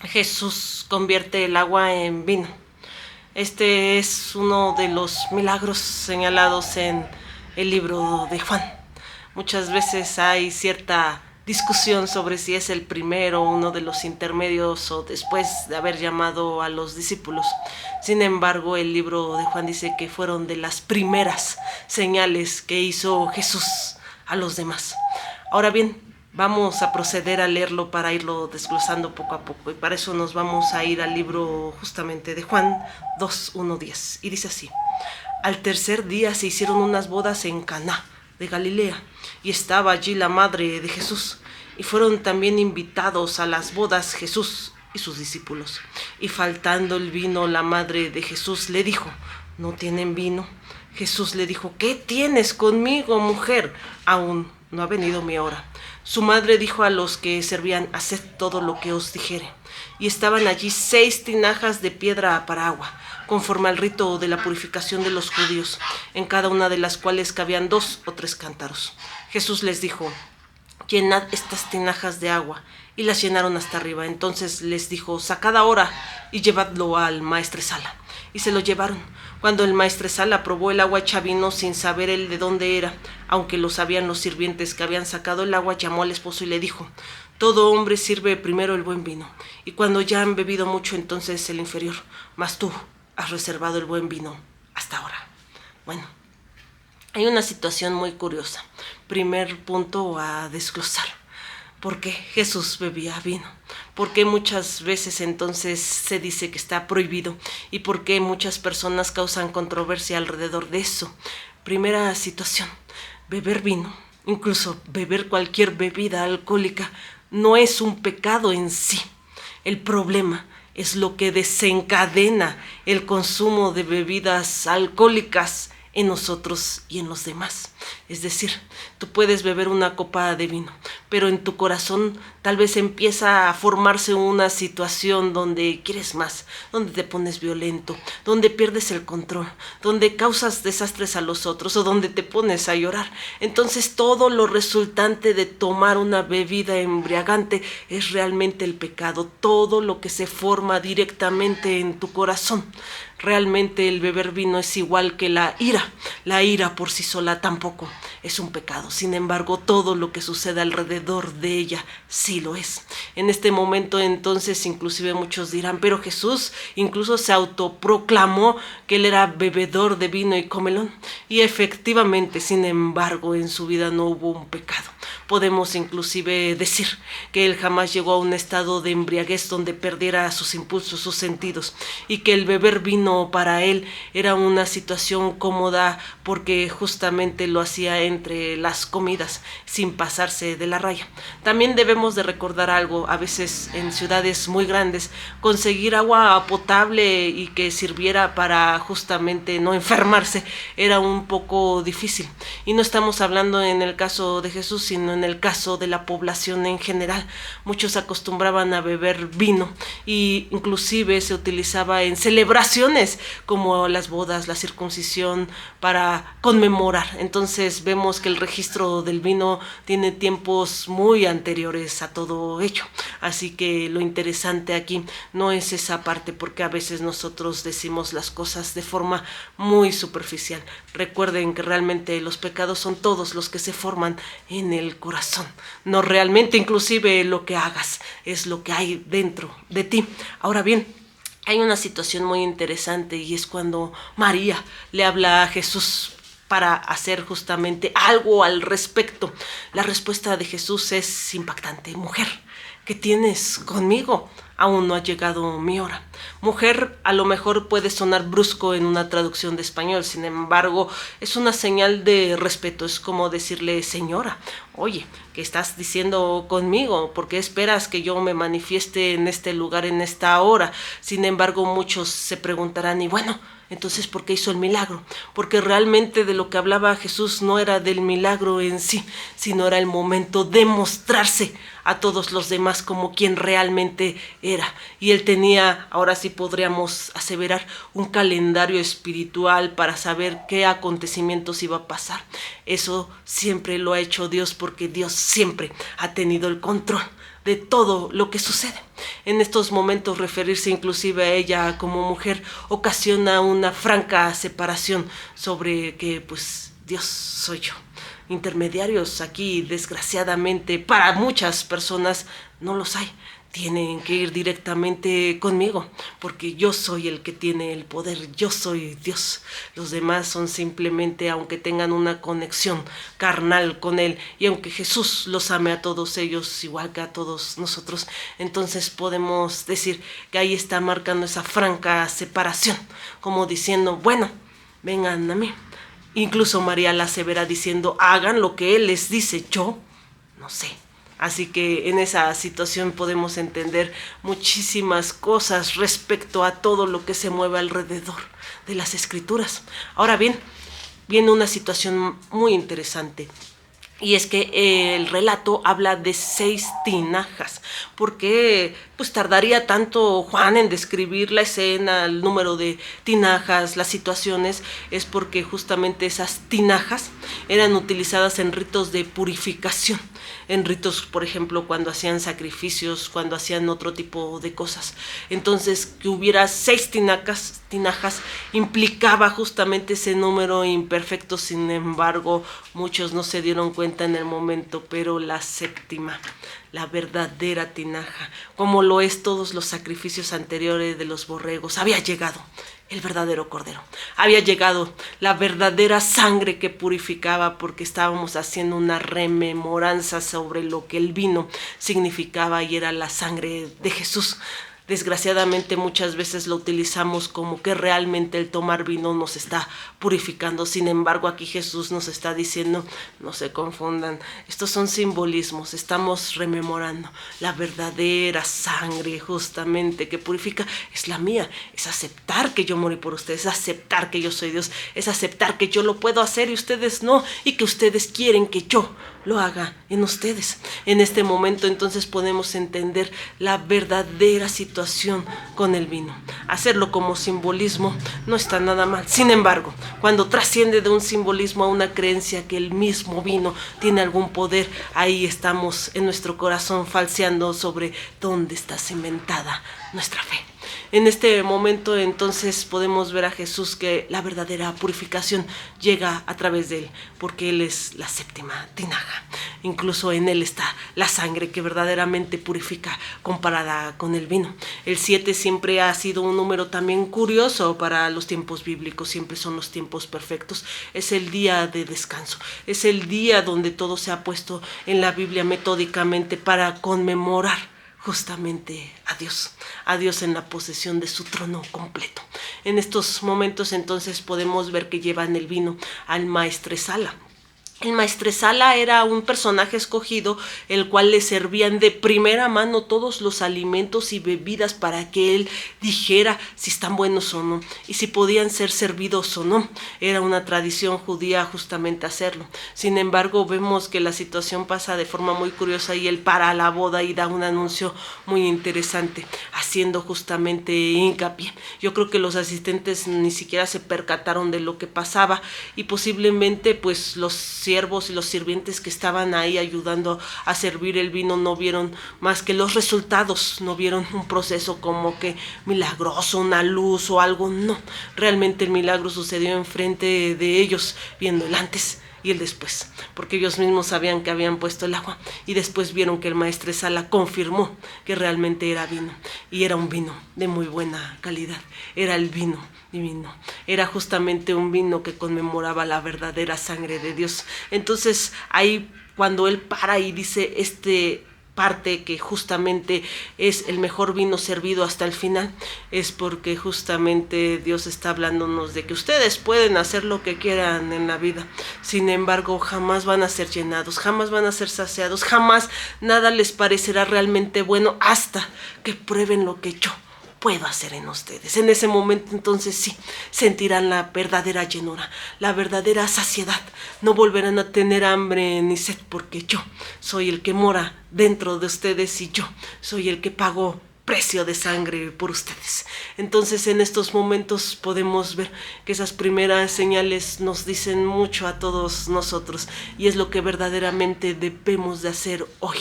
Jesús convierte el agua en vino. Este es uno de los milagros señalados en el libro de Juan. Muchas veces hay cierta discusión sobre si es el primero, uno de los intermedios o después de haber llamado a los discípulos. Sin embargo, el libro de Juan dice que fueron de las primeras señales que hizo Jesús a los demás. Ahora bien, vamos a proceder a leerlo para irlo desglosando poco a poco, y para eso nos vamos a ir al libro justamente de Juan 2:1-10, y dice así: Al tercer día se hicieron unas bodas en Caná de Galilea, y estaba allí la madre de Jesús, y fueron también invitados a las bodas Jesús y sus discípulos. Y faltando el vino, la madre de Jesús le dijo: ¿No tienen vino? Jesús le dijo: ¿Qué tienes conmigo, mujer? Aún no ha venido mi hora. Su madre dijo a los que servían: Haced todo lo que os dijere. Y estaban allí 6 tinajas de piedra para agua, conforme al rito de la purificación de los judíos, en cada una de las cuales cabían 2 o 3 cántaros. Jesús les dijo: Llenad estas tinajas de agua. Y las llenaron hasta arriba. Entonces les dijo: Sacad ahora y llevadlo al maestresala. Y se lo llevaron. Cuando el maestresala probó el agua hecha vino sin saber él de dónde era, aunque lo sabían los sirvientes que habían sacado el agua, llamó al esposo y le dijo: Todo hombre sirve primero el buen vino, y cuando ya han bebido mucho, entonces el inferior. Mas tú has reservado el buen vino hasta ahora. Bueno, hay una situación muy curiosa. Primer punto a desglosar: ¿por qué Jesús bebía vino? ¿Por qué muchas veces entonces se dice que está prohibido? ¿Y por qué muchas personas causan controversia alrededor de eso? Primera situación: beber vino, incluso beber cualquier bebida alcohólica, no es un pecado en sí. El problema es lo que desencadena el consumo de bebidas alcohólicas en nosotros y en los demás. Es decir, tú puedes beber una copa de vino, pero en tu corazón tal vez empieza a formarse una situación donde quieres más, donde te pones violento, donde pierdes el control, donde causas desastres a los otros o donde te pones a llorar. Entonces todo lo resultante de tomar una bebida embriagante es realmente el pecado, todo lo que se forma directamente en tu corazón. Realmente el beber vino es igual que la ira. La ira por sí sola tampoco es un pecado. Sin embargo, todo lo que sucede alrededor de ella sí lo es. En este momento entonces inclusive muchos dirán: pero Jesús incluso se autoproclamó que él era bebedor de vino y comelón. Y efectivamente, sin embargo, en su vida no hubo un pecado. Podemos inclusive decir que él jamás llegó a un estado de embriaguez donde perdiera sus impulsos, sus sentidos, y que el beber vino para él era una situación cómoda porque justamente lo hacía entre las comidas sin pasarse de la raya. También debemos de recordar algo: a veces en ciudades muy grandes conseguir agua potable y que sirviera para justamente no enfermarse era un poco difícil. Y no estamos hablando en el caso de Jesús, sino en el caso de la población en general. Muchos acostumbraban a beber vino y inclusive se utilizaba en celebraciones como las bodas, la circuncisión, para conmemorar. Entonces vemos que el registro del vino tiene tiempos muy anteriores a todo ello. Así que lo interesante aquí no es esa parte, porque a veces nosotros decimos las cosas de forma muy superficial. Recuerden que realmente los pecados son todos los que se forman en el corazón, no realmente inclusive lo que hagas, es lo que hay dentro de ti. Ahora bien, hay una situación muy interesante, y es cuando María le habla a Jesús para hacer justamente algo al respecto. La respuesta de Jesús es impactante: mujer, ¿qué tienes conmigo? Aún no ha llegado mi hora. Mujer a lo mejor puede sonar brusco en una traducción de español, sin embargo es una señal de respeto. Es como decirle: señora, oye, ¿qué estás diciendo conmigo? ¿Por qué esperas que yo me manifieste en este lugar, en esta hora? Sin embargo, muchos se preguntarán: y bueno, entonces, ¿por qué hizo el milagro? Porque realmente de lo que hablaba Jesús no era del milagro en sí, sino era el momento de mostrarse a todos los demás como quien realmente era. Y él tenía, ahora sí podríamos aseverar, un calendario espiritual para saber qué acontecimientos iba a pasar. Eso siempre lo ha hecho Dios, porque Dios siempre ha tenido el control de todo lo que sucede. En estos momentos referirse inclusive a ella como mujer ocasiona una franca separación sobre que pues Dios soy yo. Intermediarios aquí, desgraciadamente, para muchas personas no los hay. Tienen que ir directamente conmigo, porque yo soy el que tiene el poder, yo soy Dios. Los demás son simplemente, aunque tengan una conexión carnal con Él, y aunque Jesús los ame a todos ellos, igual que a todos nosotros, entonces podemos decir que ahí está marcando esa franca separación, como diciendo, bueno, vengan a mí. Incluso María la asevera diciendo, hagan lo que Él les dice, yo no sé. Así que en esa situación podemos entender muchísimas cosas respecto a todo lo que se mueve alrededor de las Escrituras. Ahora bien, viene una situación muy interesante. Y es que el relato habla de 6 tinajas. ¿Por qué pues tardaría tanto Juan en describir la escena, el número de tinajas, las situaciones? Es porque justamente esas tinajas eran utilizadas en ritos de purificación. En ritos, por ejemplo, cuando hacían sacrificios, cuando hacían otro tipo de cosas. Entonces, que hubiera 6 tinajas implicaba justamente ese número imperfecto. Sin embargo, muchos no se dieron cuenta en el momento, pero la 7ª, la verdadera tinaja, como lo es todos los sacrificios anteriores de los borregos, había llegado el verdadero cordero. Había llegado la verdadera sangre que purificaba, porque estábamos haciendo una rememoranza sobre lo que el vino significaba, y era la sangre de Jesús. Desgraciadamente muchas veces lo utilizamos como que realmente el tomar vino nos está purificando. Sin embargo, aquí Jesús nos está diciendo, no se confundan, estos son simbolismos, estamos rememorando la verdadera sangre justamente que purifica. Es la mía, es aceptar que yo morí por ustedes, es aceptar que yo soy Dios, es aceptar que yo lo puedo hacer y ustedes no, y que ustedes quieren que yo lo haga en ustedes. En este momento entonces podemos entender la verdadera situación con el vino. Hacerlo como simbolismo no está nada mal. Sin embargo, cuando trasciende de un simbolismo a una creencia que el mismo vino tiene algún poder, ahí estamos en nuestro corazón falseando sobre dónde está cimentada nuestra fe. En este momento entonces podemos ver a Jesús que la verdadera purificación llega a través de Él, porque Él es la 7ª tinaja. Incluso en Él está la sangre que verdaderamente purifica comparada con el vino. El 7 siempre ha sido un número también curioso para los tiempos bíblicos, siempre son los tiempos perfectos. Es el día de descanso, es el día donde todo se ha puesto en la Biblia metódicamente para conmemorar justamente a Dios en la posesión de su trono completo. En estos momentos entonces podemos ver que llevan el vino al maestresala. El maestresala era un personaje escogido, el cual le servían de primera mano todos los alimentos y bebidas para que él dijera si están buenos o no, y si podían ser servidos o no. Era una tradición judía justamente hacerlo. Sin embargo, vemos que la situación pasa de forma muy curiosa y él para la boda y da un anuncio muy interesante, haciendo justamente hincapié. Yo creo que los asistentes ni siquiera se percataron de lo que pasaba, y posiblemente pues los siervos y los sirvientes que estaban ahí ayudando a servir el vino no vieron más que los resultados, no vieron un proceso como que milagroso, una luz o algo. No, realmente el milagro sucedió enfrente de ellos, viendo el antes y el después, porque ellos mismos sabían que habían puesto el agua, y después vieron que el maestresala confirmó que realmente era vino, y era un vino de muy buena calidad, era el vino divino, era justamente un vino que conmemoraba la verdadera sangre de Dios. Entonces ahí cuando él para y dice parte que justamente es el mejor vino servido hasta el final, es porque justamente Dios está hablándonos de que ustedes pueden hacer lo que quieran en la vida, sin embargo jamás van a ser llenados, jamás van a ser saciados, jamás nada les parecerá realmente bueno hasta que prueben lo que yo puedo hacer en ustedes. En ese momento entonces sí, sentirán la verdadera llenura, la verdadera saciedad. No volverán a tener hambre ni sed, porque yo soy el que mora dentro de ustedes, y yo soy el que pagó precio de sangre por ustedes. Entonces en estos momentos podemos ver que esas primeras señales nos dicen mucho a todos nosotros, y es lo que verdaderamente debemos de hacer hoy: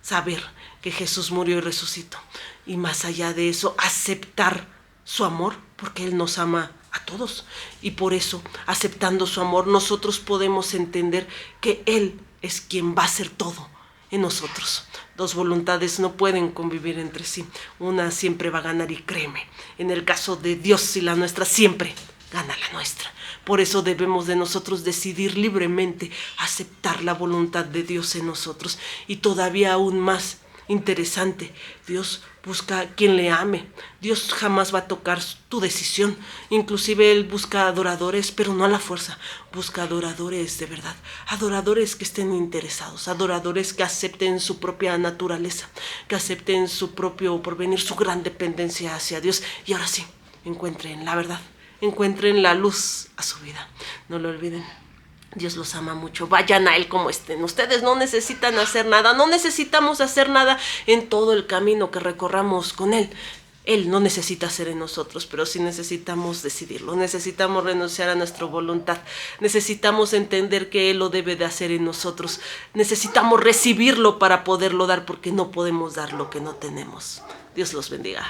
saber que Jesús murió y resucitó, y más allá de eso, aceptar su amor, porque Él nos ama a todos, y por eso, aceptando su amor, nosotros podemos entender que Él es quien va a hacer todo en nosotros. Dos voluntades no pueden convivir entre sí, una siempre va a ganar, y créeme, en el caso de Dios y la nuestra, siempre gana la nuestra. Por eso debemos de nosotros decidir libremente aceptar la voluntad de Dios en nosotros. Y todavía aún más interesante, Dios busca a quien le ame. Dios jamás va a tocar tu decisión. Inclusive Él busca adoradores, pero no a la fuerza. Busca adoradores de verdad, adoradores que estén interesados, adoradores que acepten su propia naturaleza, que acepten su propio porvenir, su gran dependencia hacia Dios. Y ahora sí, encuentren la verdad, encuentren la luz a su vida. No lo olviden. Dios los ama mucho. Vayan a Él como estén. Ustedes no necesitan hacer nada. No necesitamos hacer nada en todo el camino que recorramos con Él. Él no necesita hacer en nosotros, pero sí necesitamos decidirlo. Necesitamos renunciar a nuestra voluntad. Necesitamos entender que Él lo debe de hacer en nosotros. Necesitamos recibirlo para poderlo dar, porque no podemos dar lo que no tenemos. Dios los bendiga.